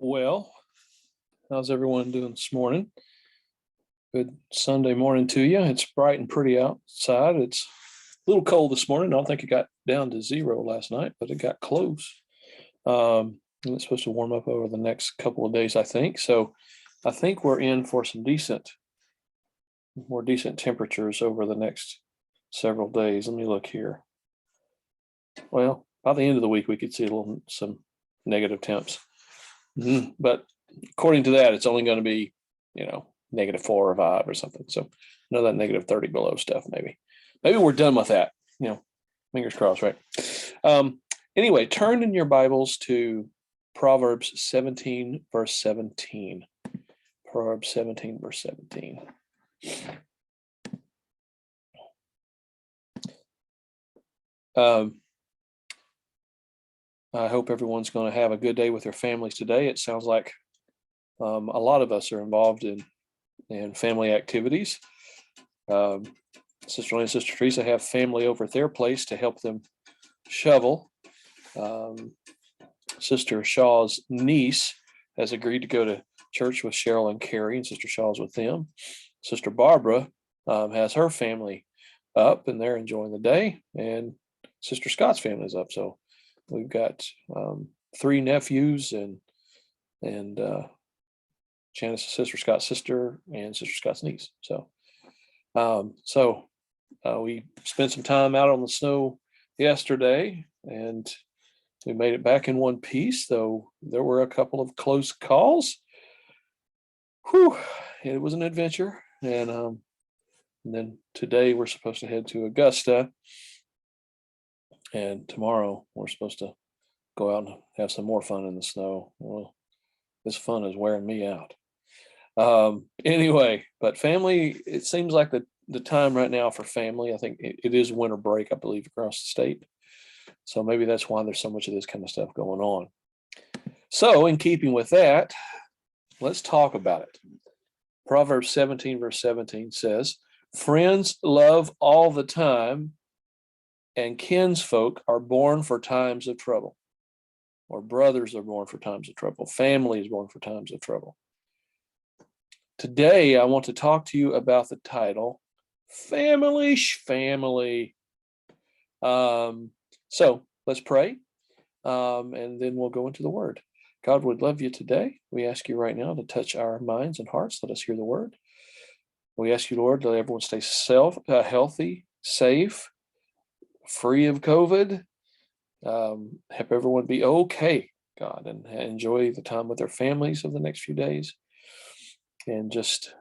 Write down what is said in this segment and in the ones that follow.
Well, how's everyone doing this morning? Good Sunday morning to you. It's bright and pretty outside. It's a little cold this morning. I don't think it got down to 0 last night, but it got close. And it's supposed to warm up over the next couple of days, I think. So I think we're in for some more decent temperatures over the next several days. Let me look here. Well, by the end of the week, we could see some negative temps. But according to that, it's only going to be, -4 or 5 or something. So none of that -30 below stuff, maybe. Maybe we're done with that. Fingers crossed, right? Anyway, turn in your Bibles to Proverbs 17, verse 17. Proverbs 17, verse 17. I hope everyone's going to have a good day with their families today. It sounds like a lot of us are involved in family activities. Sister Lynn and Sister Teresa have family over at their place to help them shovel. Sister Shaw's niece has agreed to go to church with Cheryl and Carrie, and Sister Shaw's with them. Sister Barbara has her family up, and they're enjoying the day, and Sister Scott's family is up. So we've got 3 nephews and Janice's Sister Scott's sister and Sister Scott's niece. So we spent some time out on the snow yesterday, and we made it back in one piece, though there were a couple of close calls. Whew, it was an adventure. And then today we're supposed to head to Augusta, and tomorrow we're supposed to go out and have some more fun in the snow. Well, this fun is wearing me out. Anyway, but family, it seems like the time right now for family. I think it is winter break, I believe, across the state. So maybe that's why there's so much of this kind of stuff going on. So in keeping with that, let's talk about it. Proverbs 17, verse 17 says, "Friends love all the time, and kinsfolk are born for times of trouble." Or brothers are born for times of trouble. Family is born for times of trouble. Today, I want to talk to you about the title, Family Shfamily. So let's pray, and then we'll go into the word. God would love you today. We ask you right now to touch our minds and hearts. Let us hear the word. We ask you, Lord, let everyone stay healthy, safe, free of COVID. Help everyone be okay, God, and enjoy the time with their families over the next few days. And just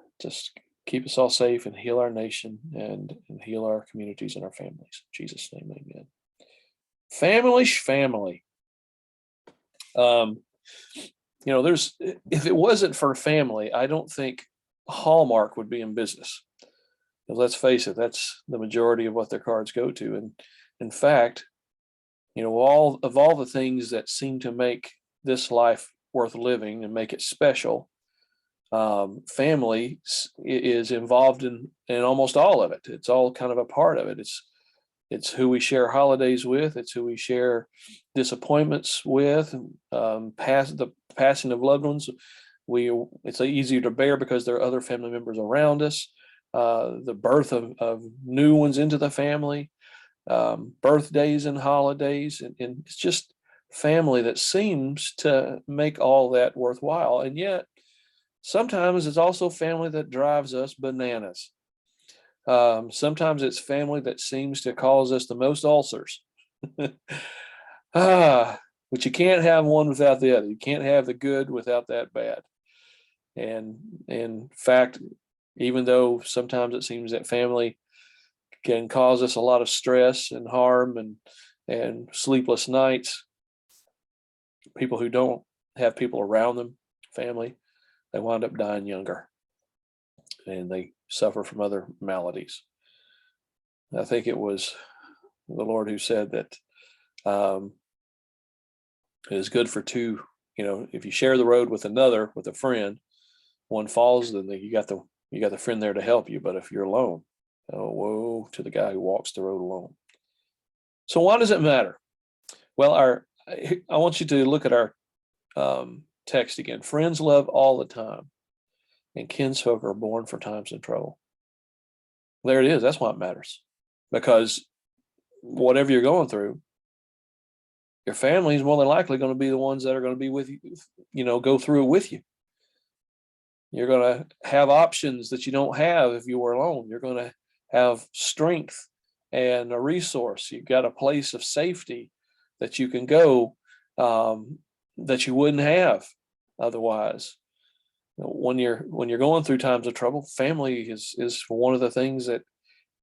keep us all safe and heal our nation and heal our communities and our families. In Jesus' name, amen. Family Shfamily. If it wasn't for family, I don't think Hallmark would be in business. Let's face it, that's the majority of what their cards go to. And in fact, all the things that seem to make this life worth living and make it special, family is involved in almost all of it. It's all kind of a part of it. It's who we share holidays with. It's who we share disappointments with. The passing of loved ones, it's easier to bear because there are other family members around us. The birth of new ones into the family, birthdays and holidays, and it's just family that seems to make all that worthwhile. And yet, sometimes it's also family that drives us bananas. Sometimes it's family that seems to cause us the most ulcers. But you can't have one without the other. You can't have the good without that bad. And in fact, even though sometimes it seems that family can cause us a lot of stress and harm and sleepless nights, people who don't have people around them, family, they wind up dying younger, and they suffer from other maladies. I think it was the Lord who said that it is good for two. If you share the road with a friend, one falls, then you got the friend there to help you. But if you're alone, woe to the guy who walks the road alone. So why does it matter? Well, I want you to look at our text again. Friends love all the time, and kinsfolk are born for times of trouble. There it is. That's why it matters. Because whatever you're going through, your family is more than likely going to be the ones that are going to be with you, go through it with you. You're going to have options that you don't have if you were alone. You're going to have strength and a resource. You've got a place of safety that you can go that you wouldn't have otherwise. When you're going through times of trouble, family is one of the things that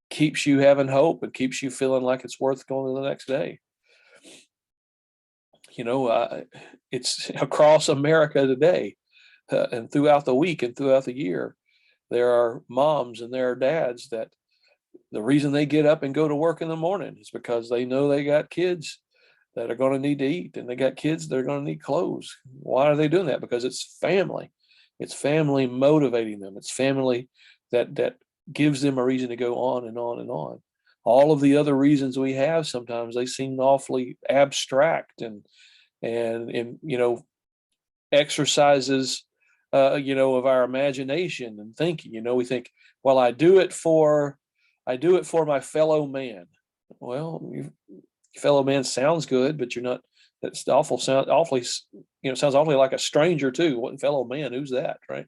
keeps you having hope and keeps you feeling like it's worth going to the next day. It's across America today, and throughout the week and throughout the year, there are moms and there are dads that the reason they get up and go to work in the morning is because they know they got kids that are going to need to eat, and they got kids that are going to need clothes. Why are they doing that? Because it's family. It's family motivating them. It's family that gives them a reason to go on and on and on. All of the other reasons we have, sometimes they seem awfully abstract and exercises of our imagination and thinking. We think, well, I do it for my fellow man. Well, fellow man sounds good, but you're not. That's sounds awfully like a stranger too. What fellow man? Who's that? Right?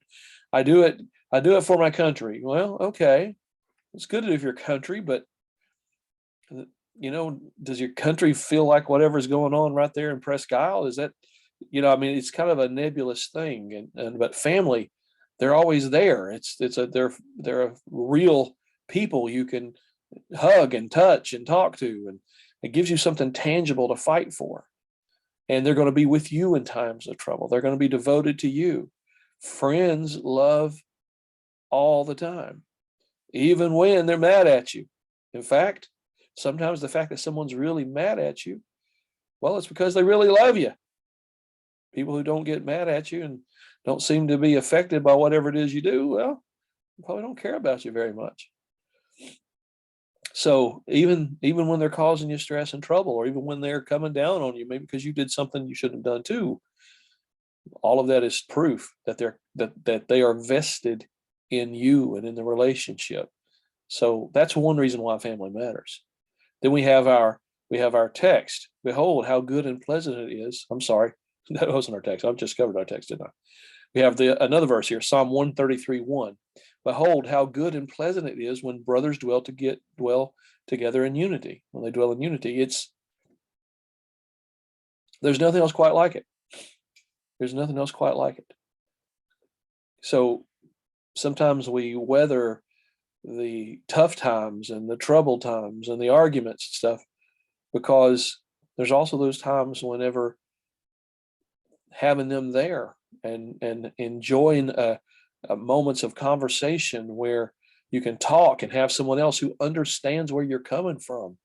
I do it for my country. Well, okay, it's good to do for your country, but does your country feel like whatever's going on right there in Presque Isle? Is that, it's kind of a nebulous thing. But family, they're always there. They're a real people you can hug and touch and talk to, and it gives you something tangible to fight for. And they're going to be with you in times of trouble. They're going to be devoted to you. Friends love all the time, even when they're mad at you. In fact, sometimes the fact that someone's really mad at you, well, it's because they really love you. People who don't get mad at you and don't seem to be affected by whatever it is you do, well, probably don't care about you very much. So even when they're causing you stress and trouble, or even when they're coming down on you, maybe because you did something you shouldn't have done too, all of that is proof that they are vested in you and in the relationship. So that's one reason why family matters. Then we have our text. Behold, how good and pleasant it is. I'm sorry, that wasn't our text. I've just covered our text, didn't I? We have another verse here, Psalm 133:1. Behold, how good and pleasant it is when brothers dwell together in unity. When they dwell in unity, there's nothing else quite like it. There's nothing else quite like it. So sometimes we weather the tough times and the troubled times and the arguments and stuff, because there's also those times whenever having them there and enjoying moments of conversation where you can talk and have someone else who understands where you're coming from.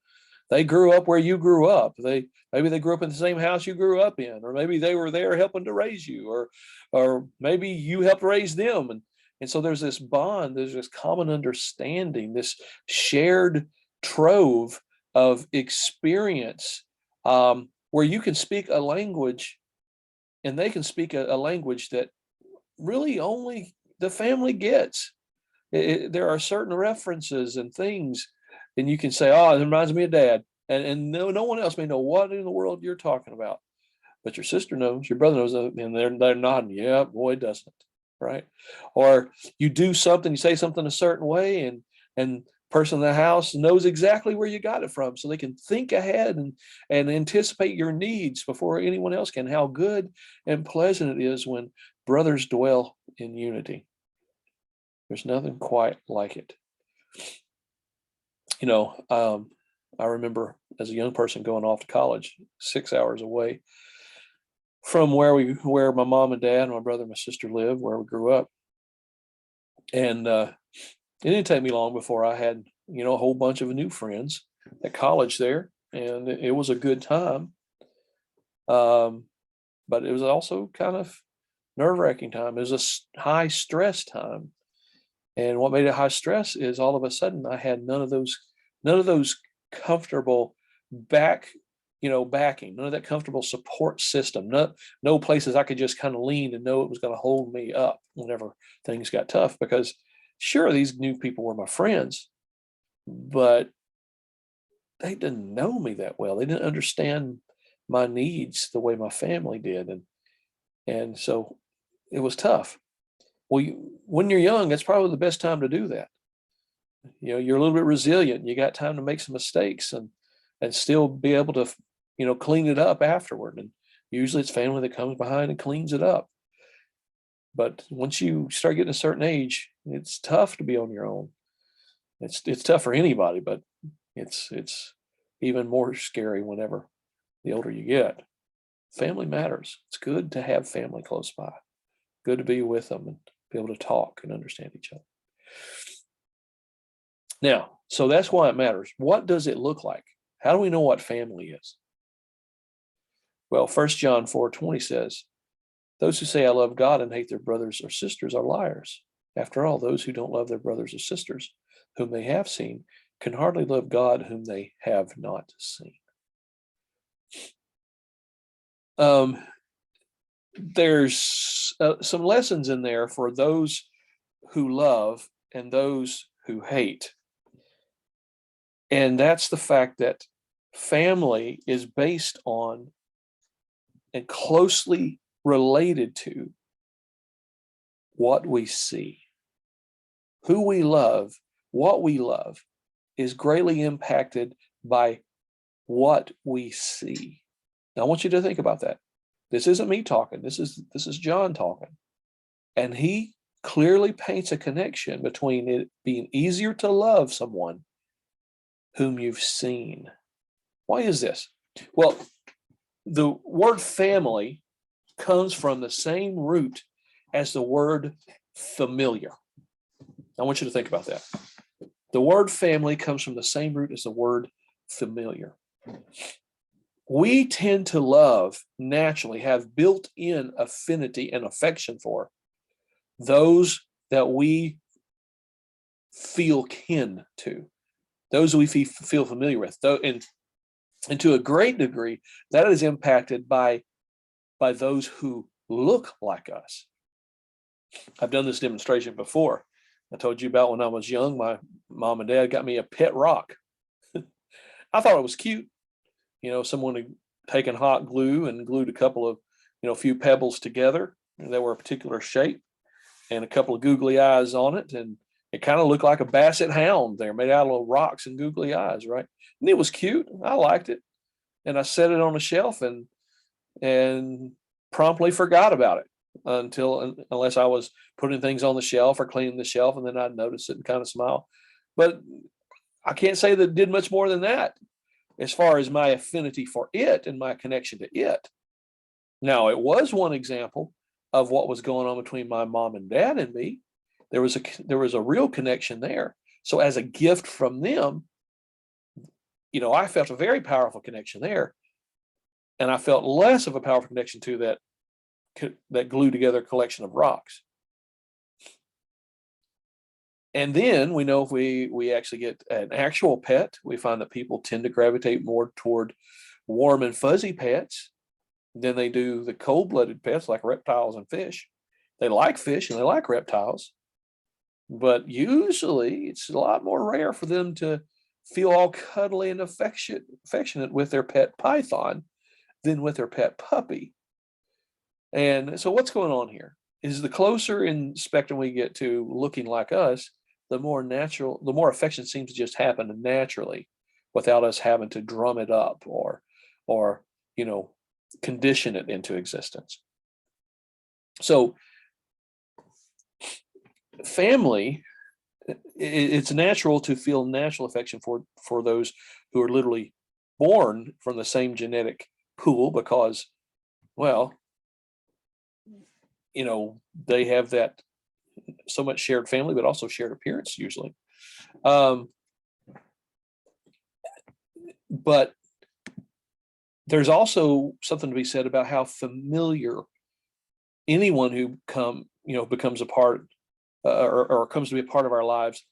They grew up where you grew up. Maybe they grew up in the same house you grew up in, or maybe they were there helping to raise you, or maybe you helped raise them. And so there's this bond, there's this common understanding, this shared trove of experience, where you can speak a language and they can speak a language that really only the family gets. There are certain references and things, and you can say, "Oh, it reminds me of Dad," and no one else may know what in the world you're talking about, but your sister knows, your brother knows, and they're nodding. Yeah, boy, doesn't it, right? Or you do something, you say something a certain way, and person in the house knows exactly where you got it from, so they can think ahead and anticipate your needs before anyone else can. How good and pleasant it is when brothers dwell in unity. There's nothing quite like it. I remember as a young person going off to college 6 hours away from where my mom and dad and my brother and my sister lived, where we grew up. And it didn't take me long before I had, a whole bunch of new friends at college there. And it was a good time. But it was also kind of nerve-wracking time. It was a high stress time. And what made it high stress is all of a sudden I had none of those comfortable back backing, none of that comfortable support system, no places I could just kind of lean and know it was going to hold me up whenever things got tough. Because sure, these new people were my friends, but they didn't know me that well. They didn't understand my needs the way my family did. And so it was tough. Well, when you're young, that's probably the best time to do that. You're a little bit resilient. You got time to make some mistakes and still be able to, clean it up afterward. And usually it's family that comes behind and cleans it up. But once you start getting a certain age, it's tough to be on your own. It's tough for anybody, but it's even more scary whenever the older you get. Family matters. It's good to have family close by. Good to be with them and be able to talk and understand each other. Now, so that's why it matters. What does it look like? How do we know what family is? Well, 1 John 4:20 says, those who say I love God and hate their brothers or sisters are liars. After all, those who don't love their brothers or sisters whom they have seen can hardly love God whom they have not seen. There's some lessons in there for those who love and those who hate. And that's the fact that family is based on and closely related to what we see. Who we love, what we love, is greatly impacted by what we see. Now, I want you to think about that. This isn't me talking. This is John talking. And he clearly paints a connection between it being easier to love someone whom you've seen. Why is this? Well, the word family comes from the same root as the word familiar. I want you to think about that. The word family comes from the same root as the word familiar. We tend to love naturally, have built-in affinity and affection for those that we feel kin to, those we feel familiar with. And to a great degree, that is impacted by those who look like us. I've done this demonstration before. I told you about when I was young, my mom and dad got me a pet rock. I thought it was cute. Someone had taken hot glue and glued a couple of, few pebbles together. And they were a particular shape and a couple of googly eyes on it. And it kind of looked like a basset hound there, made out of little rocks and googly eyes, right? And it was cute. I liked it. And I set it on a shelf and promptly forgot about it unless I was putting things on the shelf or cleaning the shelf, and then I'd notice it and kind of smile. But I can't say that it did much more than that as far as my affinity for it and my connection to it. Now, it was one example of what was going on between my mom and dad and me. There was a real connection there. So as a gift from them, I felt a very powerful connection there. And I felt less of a powerful connection to that glued together collection of rocks. And then we know if we actually get an actual pet, we find that people tend to gravitate more toward warm and fuzzy pets than they do the cold-blooded pets like reptiles and fish. They like fish and they like reptiles, but usually it's a lot more rare for them to feel all cuddly and affectionate with their pet python than with their pet puppy. And so what's going on here is the closer in spectrum we get to looking like us, the more affection seems to just happen naturally without us having to drum it up or condition it into existence. So family, it's natural to feel natural affection for those who are literally born from the same genetic pool because, well, they have that so much shared family, but also shared appearance usually. But there's also something to be said about how familiar anyone who becomes a part or comes to be a part of our lives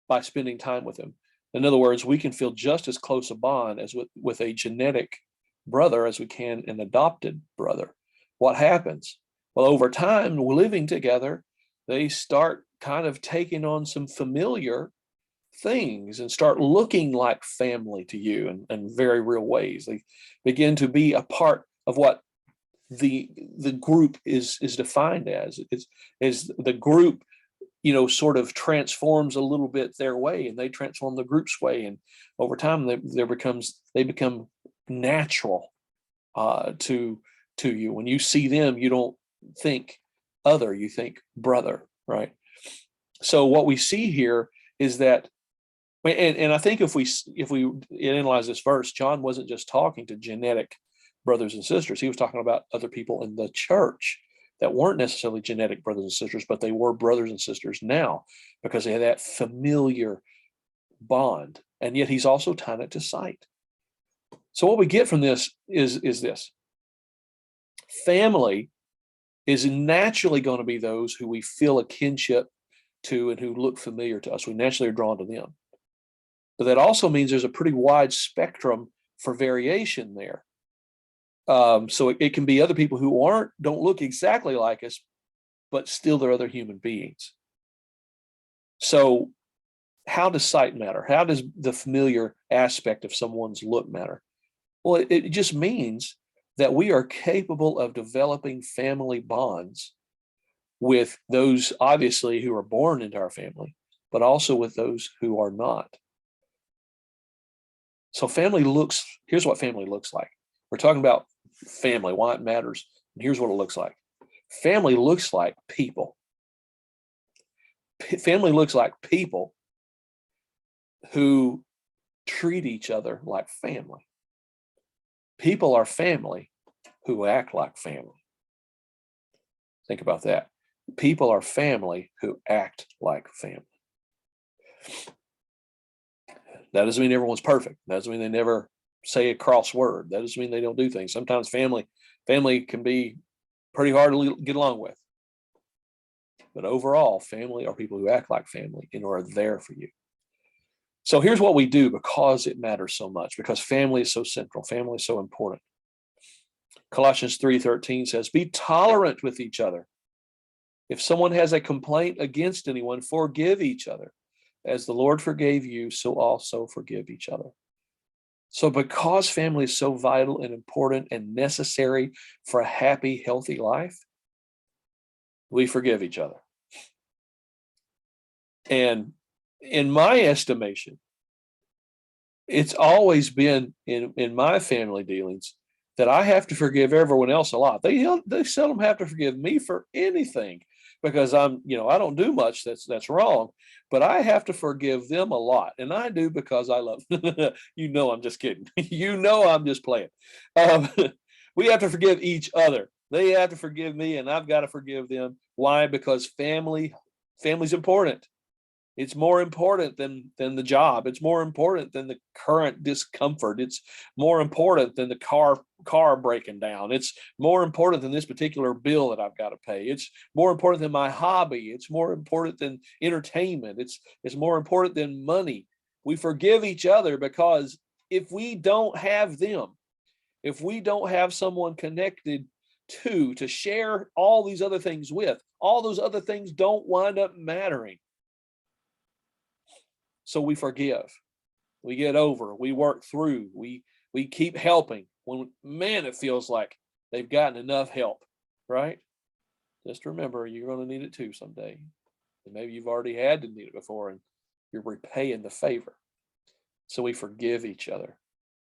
by spending time with them. In other words, we can feel just as close a bond as with a genetic brother as we can an adopted brother. What happens? Well, over time, living together, they start kind of taking on some familiar things and start looking like family to you in very real ways. They begin to be a part of what the group is defined as. Is the group, sort of transforms a little bit their way, and they transform the group's way, and over time they become natural to you. When you see them, you don't think other, you think brother, right? So what we see here is that, and I think if we analyze this verse, John wasn't just talking to genetic brothers and sisters. He was talking about other people in the church that weren't necessarily genetic brothers and sisters, but they were brothers and sisters now because they had that familiar bond. And yet he's also tying it to sight. So what we get from this is this. Family is naturally going to be those who we feel a kinship to and who look familiar to us. We naturally are drawn to them. But that also means there's a pretty wide spectrum for variation there. So it can be other people who don't look exactly like us, but still they're other human beings. So how does sight matter? How does the familiar aspect of someone's look matter? Well, it just means that we are capable of developing family bonds with those, obviously, who are born into our family, but also with those who are not. So here's what family looks like. We're talking about family, why it matters, and here's what it looks like. Family looks like people. Family looks like people who treat each other like family. People are family who act like family. Think about that. People are family who act like family. That doesn't mean everyone's perfect. That doesn't mean they never say a cross word. That doesn't mean they don't do things. Sometimes family can be pretty hard to get along with. But overall, family are people who act like family and are there for you. So here's what we do because it matters so much, because family is so central. Family is so important. Colossians 3:13 says, be tolerant with each other. If someone has a complaint against anyone, forgive each other. As the Lord forgave you, so also forgive each other. So because family is so vital and important and necessary for a happy, healthy life, we forgive each other. And in my estimation, it's always been in my family dealings that I have to forgive everyone else a lot. They seldom have to forgive me for anything because I don't do much that's wrong, but I have to forgive them a lot. And I do because I love them. I'm just kidding. I'm just playing. We have to forgive each other. They have to forgive me and I've got to forgive them. Why? Because family's important. It's more important than the job. It's more important than the current discomfort. It's more important than the car breaking down. It's more important than this particular bill that I've got to pay. It's more important than my hobby. It's more important than entertainment. It's more important than money. We forgive each other because if we don't have them, if we don't have someone connected to share all these other things with, all those other things don't wind up mattering. So we forgive, we get over, we work through, we keep helping when, man, it feels like they've gotten enough help, right? Just remember, you're going to need it too someday. And maybe you've already had to need it before and you're repaying the favor. So we forgive each other.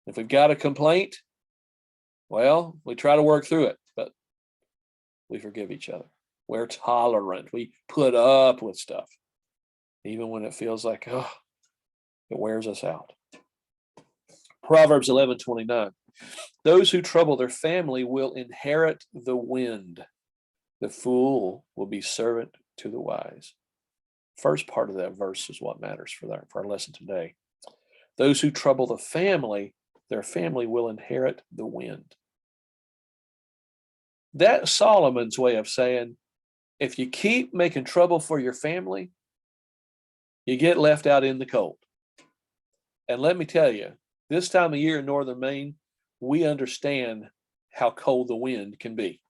If we've got a complaint, well, we try to work through it, but we forgive each other. We're tolerant. We put up with stuff, even when it feels like, it wears us out. Proverbs 11:29. Those who trouble their family will inherit the wind. The fool will be servant to the wise. First part of that verse is what matters for our lesson today. Those who trouble their family will inherit the wind. That's Solomon's way of saying, if you keep making trouble for your family, you get left out in the cold. And let me tell you, this time of year in northern Maine, we understand how cold the wind can be.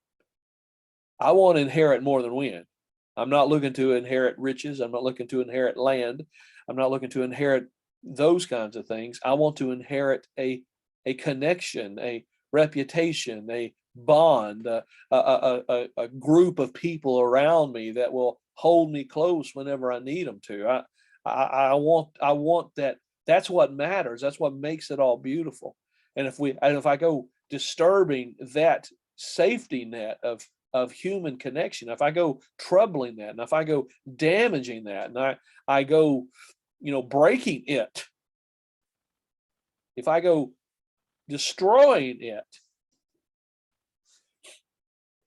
I want to inherit more than wind. I'm not looking to inherit riches. I'm not looking to inherit land. I'm not looking to inherit those kinds of things. I want to inherit a connection, a reputation, a bond, a group of people around me that will hold me close whenever I need them to. I want that. That's what matters. That's what makes it all beautiful. And if I go disturbing that safety net of human connection, if I go troubling that, and if I go damaging that, and I go, breaking it, if I go destroying it,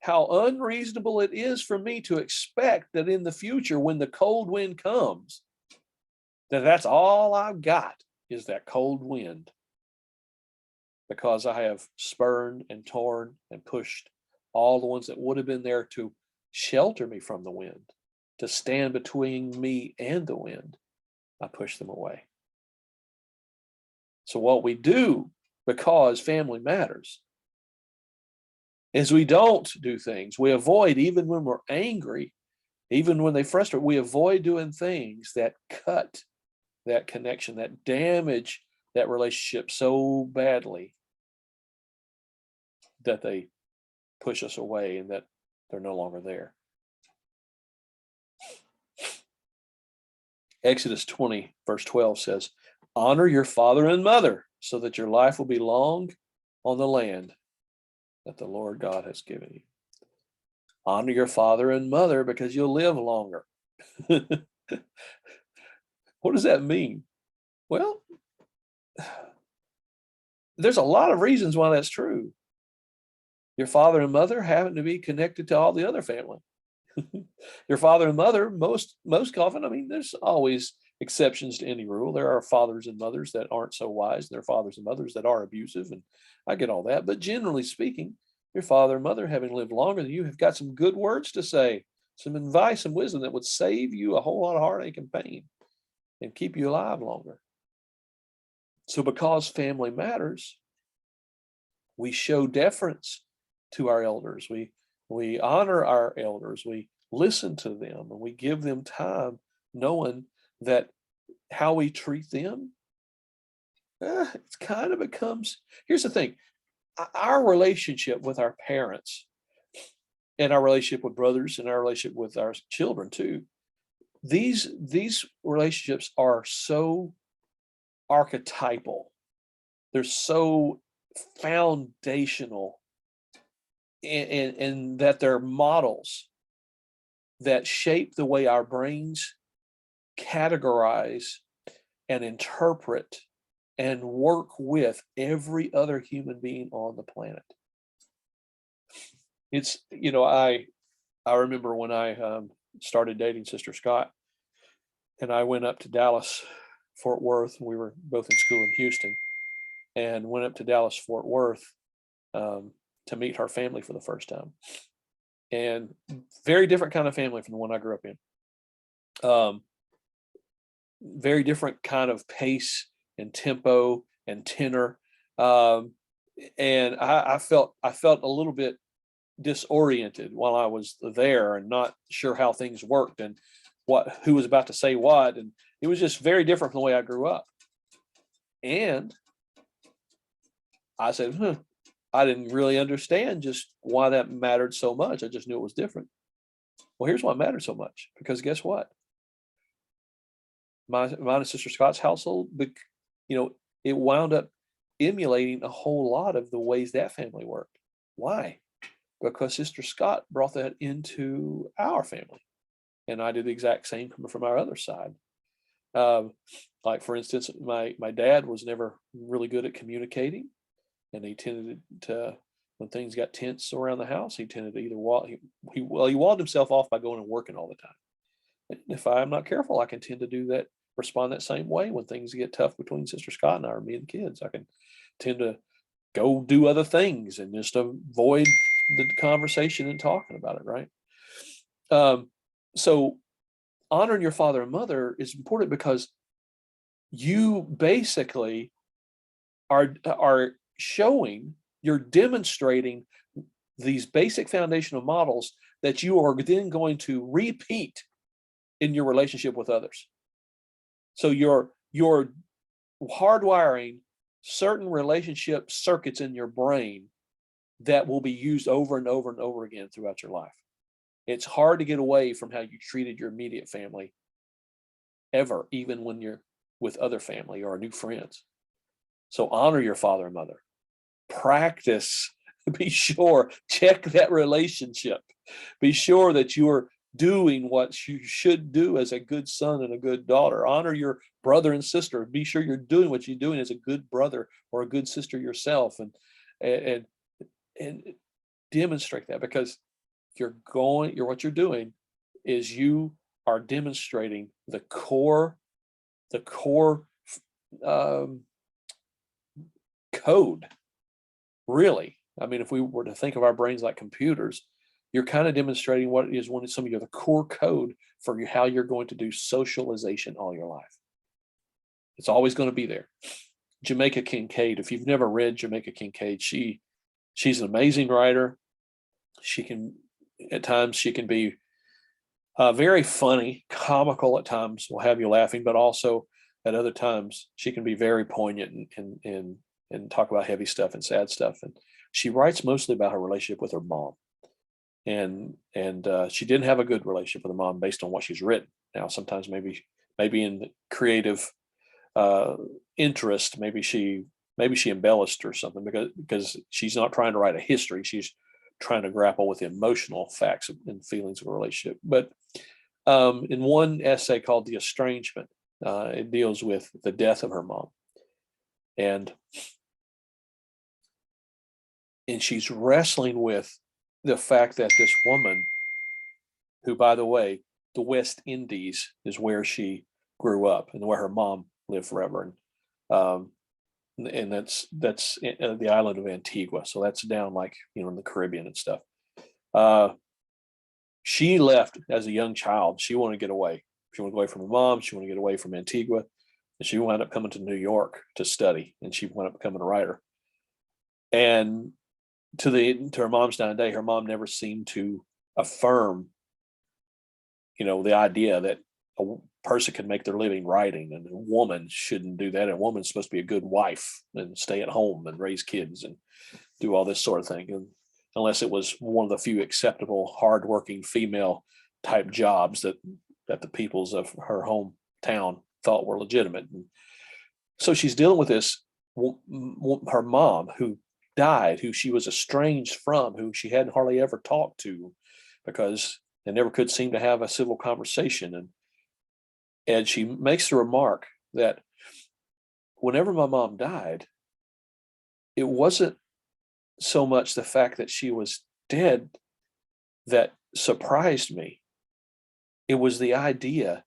how unreasonable it is for me to expect that in the future, when the cold wind comes, that's all I've got is that cold wind, because I have spurned and torn and pushed all the ones that would have been there to shelter me from the wind, to stand between me and the wind. I push them away. So what we do, because family matters, is we don't do things. We avoid, even when we're angry, even when they frustrate, we avoid doing things that cut that connection, that damage that relationship so badly that they push us away and that they're no longer there. Exodus 20, verse 12 says, honor your father and mother so that your life will be long on the land that the Lord God has given you. Honor your father and mother because you'll live longer. What does that mean? Well, there's a lot of reasons why that's true. Your father and mother happen to be connected to all the other family. Your father and mother, most often, I mean, there's always exceptions to any rule. There are fathers and mothers that aren't so wise, and there are fathers and mothers that are abusive, and I get all that. But generally speaking, your father and mother, having lived longer than you, have got some good words to say, some advice, some wisdom that would save you a whole lot of heartache and pain and keep you alive longer. So because family matters, we show deference to our elders. We honor our elders. We listen to them, and we give them time, knowing that how we treat them, it's kind of becomes, here's the thing, our relationship with our parents and our relationship with brothers and our relationship with our children too, these relationships are so archetypal. They're so foundational, and that they're models that shape the way our brains categorize and interpret and work with every other human being on the planet. It's, I remember when I started dating Sister Scott, and I went up to Dallas, Fort Worth. We were both in school in Houston, and went up to Dallas, Fort Worth to meet her family for the first time. And very different kind of family from the one I grew up in. Very different kind of pace and tempo and tenor. And I felt a little bit disoriented while I was there and not sure how things worked and who was about to say what. And it was just very different from the way I grew up. And I said, I didn't really understand just why that mattered so much. I just knew it was different. Well, here's why it mattered so much, because guess what? Mine and Sister Scott's household, it wound up emulating a whole lot of the ways that family worked. Why? Because Sister Scott brought that into our family, and I did the exact same coming from our other side. Like, for instance, my dad was never really good at communicating, and he tended to, when things got tense around the house, he tended to either he walled himself off by going and working all the time. And if I'm not careful, I can tend to do that, respond that same way when things get tough between Sister Scott and I, or me and the kids. I can tend to go do other things and just avoid the conversation and talking about it, right? So honoring your father and mother is important because you basically are you're demonstrating these basic foundational models that you are then going to repeat in your relationship with others. So you're hardwiring certain relationship circuits in your brain that will be used over and over and over again throughout your life. It's hard to get away from how you treated your immediate family ever, even when you're with other family or new friends. So honor your father and mother. Practice, be sure, check that relationship. Be sure that you're doing what you should do as a good son and a good daughter. Honor your brother and sister. Be sure you're doing what you're doing as a good brother or a good sister yourself, and demonstrate that, because what you're doing is you are demonstrating the core code, really. I mean, if we were to think of our brains like computers, you're kind of demonstrating what is one of some of the core code for how you're going to do socialization all your life. It's always going to be there. Jamaica Kincaid, if you've never read Jamaica Kincaid, she's an amazing writer. At times she can be very funny, comical at times, will have you laughing, but also at other times she can be very poignant and talk about heavy stuff and sad stuff. And she writes mostly about her relationship with her mom. And she didn't have a good relationship with her mom based on what she's written. Now, sometimes maybe in the creative interest, maybe she embellished or something, because she's not trying to write a history. She's trying to grapple with the emotional facts and feelings of a relationship. But in one essay called The Estrangement, it deals with the death of her mom. And she's wrestling with the fact that this woman, who, by the way, the West Indies is where she grew up and where her mom lived forever. And that's the island of Antigua. So that's down in the Caribbean and stuff. She left as a young child. She wanted to get away. She wanted to get away from her mom. She wanted to get away from Antigua. And she wound up coming to New York to study, and she wound up becoming a writer. And to her mom's dying day, her mom never seemed to affirm, the idea that a person can make their living writing, and a woman shouldn't do that. A woman's supposed to be a good wife and stay at home and raise kids and do all this sort of thing. And unless it was one of the few acceptable, hardworking female type jobs that the peoples of her hometown thought were legitimate. And so she's dealing with this, her mom who died, who she was estranged from, who she hadn't hardly ever talked to, because they never could seem to have a civil conversation. And she makes the remark that whenever my mom died, it wasn't so much the fact that she was dead that surprised me. It was the idea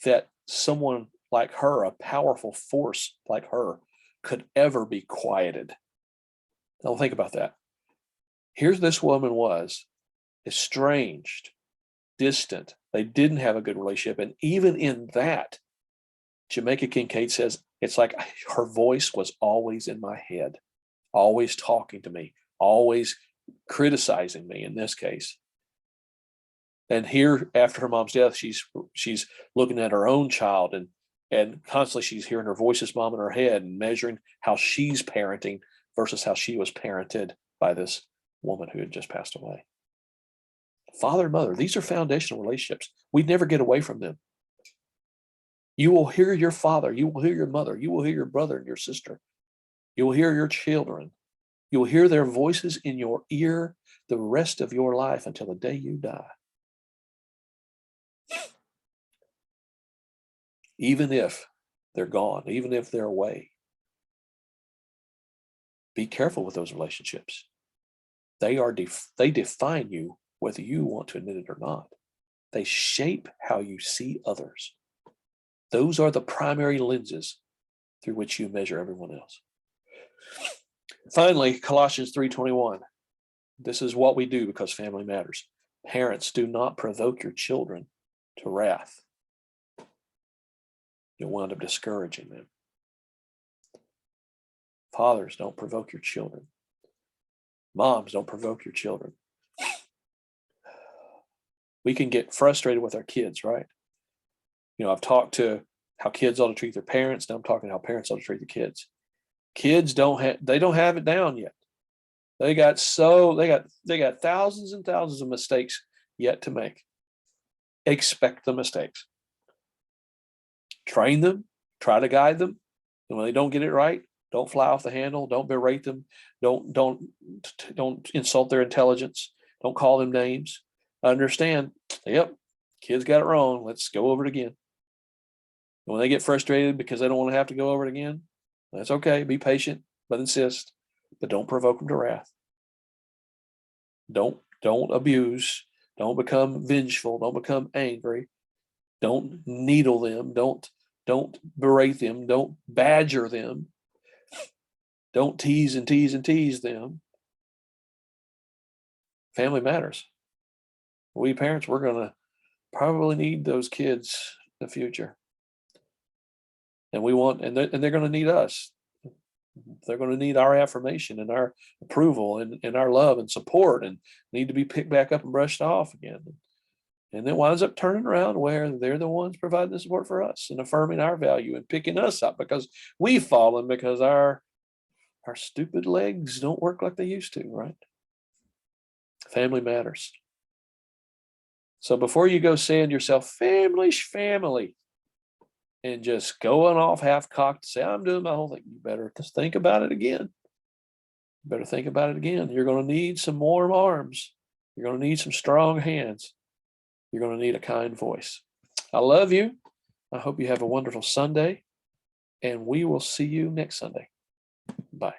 that someone like her, a powerful force like her, could ever be quieted. Now think about that. Here's this woman was estranged, distant. They didn't have a good relationship. And even in that, Jamaica Kincaid says, it's like her voice was always in my head, always talking to me, always criticizing me in this case. And here, after her mom's death, she's looking at her own child, and constantly she's hearing her voice's mom in her head and measuring how she's parenting versus how she was parented by this woman who had just passed away. Father and mother, these are foundational relationships. We'd never get away from them. You will hear your father, you will hear your mother, you will hear your brother and your sister. You will hear your children. You will hear their voices in your ear the rest of your life until the day you die. Even if they're gone, even if they're away. Be careful with those relationships. They define you, whether you want to admit it or not. They shape how you see others. Those are the primary lenses through which you measure everyone else. Finally, Colossians 3:21. This is what we do because family matters. Parents, do not provoke your children to wrath. You'll wind up discouraging them. Fathers, don't provoke your children. Moms, don't provoke your children. We can get frustrated with our kids, right? I've talked to how kids ought to treat their parents. Now I'm talking how parents ought to treat the kids. Kids don't have it down yet. They got thousands and thousands of mistakes yet to make. Expect the mistakes. Train them, try to guide them. And when they don't get it right, don't fly off the handle. Don't berate them. Don't insult their intelligence. Don't call them names. Understand, yep, kids got it wrong. Let's go over it again. And when they get frustrated because they don't want to have to go over it again, that's okay. Be patient, but insist. But don't provoke them to wrath. Don't abuse. Don't become vengeful. Don't become angry. Don't needle them. Don't berate them. Don't badger them. Don't tease and tease and tease them. Family matters. We parents, we're going to probably need those kids in the future. And they're going to need us. They're going to need our affirmation and our approval and our love and support, and need to be picked back up and brushed off again. And then winds up turning around where they're the ones providing the support for us and affirming our value and picking us up because we've fallen because our stupid legs don't work like they used to, right? Family matters. So before you go saying to yourself, family, Shfamily, and just going off half-cocked to say, I'm doing my whole thing, you better just think about it again. You better think about it again. You're going to need some warm arms. You're going to need some strong hands. You're going to need a kind voice. I love you. I hope you have a wonderful Sunday, and we will see you next Sunday. Bye.